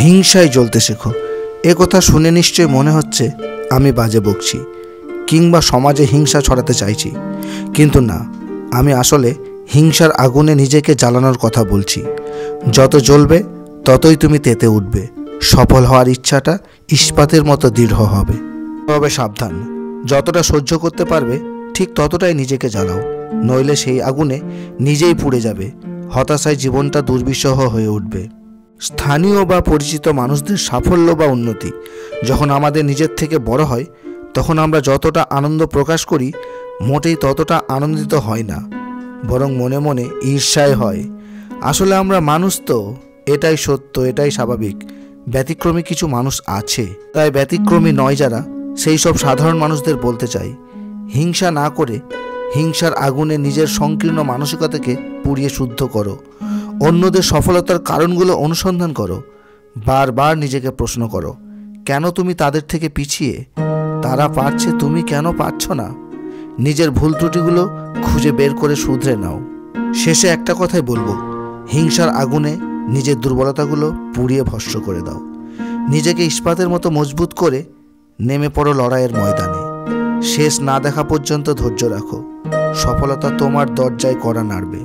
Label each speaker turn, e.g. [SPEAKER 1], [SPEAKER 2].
[SPEAKER 1] হিংসায় জ্বলতে শেখো। এ কথা শুনে নিশ্চয় মনে হচ্ছে আমি বাজে বকছি কিংবা সমাজে হিংসা ছড়াতে চাইছি, কিন্তু না, আমি আসলে হিংসার আগুনে নিজেকে জ্বালানোর কথা বলছি। যত জ্বলবে ততই তুমি তেতে উঠবে, সফল হওয়ার ইচ্ছাটা ইস্পাতের মতো দৃঢ় হবে। তবে সাবধান, যতটা সহ্য করতে পারবে ঠিক ততটাই নিজেকে জ্বালাও, নইলে সেই আগুনে নিজেই পুড়ে যাবে, হতাশায় জীবনটা দুর্বিষহ হয়ে উঠবে। স্থানীয় বা পরিচিত মানুষদের সাফল্য বা উন্নতি যখন আমাদের নিজের থেকে বড় হয়, তখন আমরা যতটা আনন্দ প্রকাশ করি মোটেই ততটা আনন্দিত হয় না, বরং মনে মনে ঈর্ষায় হয়। আসলে আমরা মানুষ তো, এটাই সত্য, এটাই স্বাভাবিক। ব্যতিক্রমী কিছু মানুষ আছে, তাই ব্যতিক্রমী নয় যারা, সেই সব সাধারণ মানুষদের বলতে চাই, হিংসা না করে হিংসার আগুনে নিজের সংকীর্ণ মানসিকতাকে পুড়িয়ে শুদ্ধ করো। অন্যদের সফলতার কারণগুলো অনুসন্ধান করো, বারবার নিজেকে প্রশ্ন করো, কেন তুমি তাদের থেকে পিছিয়ে? তারা পারছে, তুমি কেন পারছ না? নিজের ভুল ত্রুটিগুলো খুঁজে বের করে শুধরে নাও। শেষে একটা কথাই বলবো, হিংসার আগুনে নিজের দুর্বলতাগুলো পুড়িয়ে ভস্ম করে দাও। নিজেকে ইস্পাতের মতো মজবুত করে নেমে পড়ো লড়াইয়ের ময়দানে। শেষ না দেখা পর্যন্ত ধৈর্য রাখো, সফলতা তোমার দরজায় কড়া নাড়বে।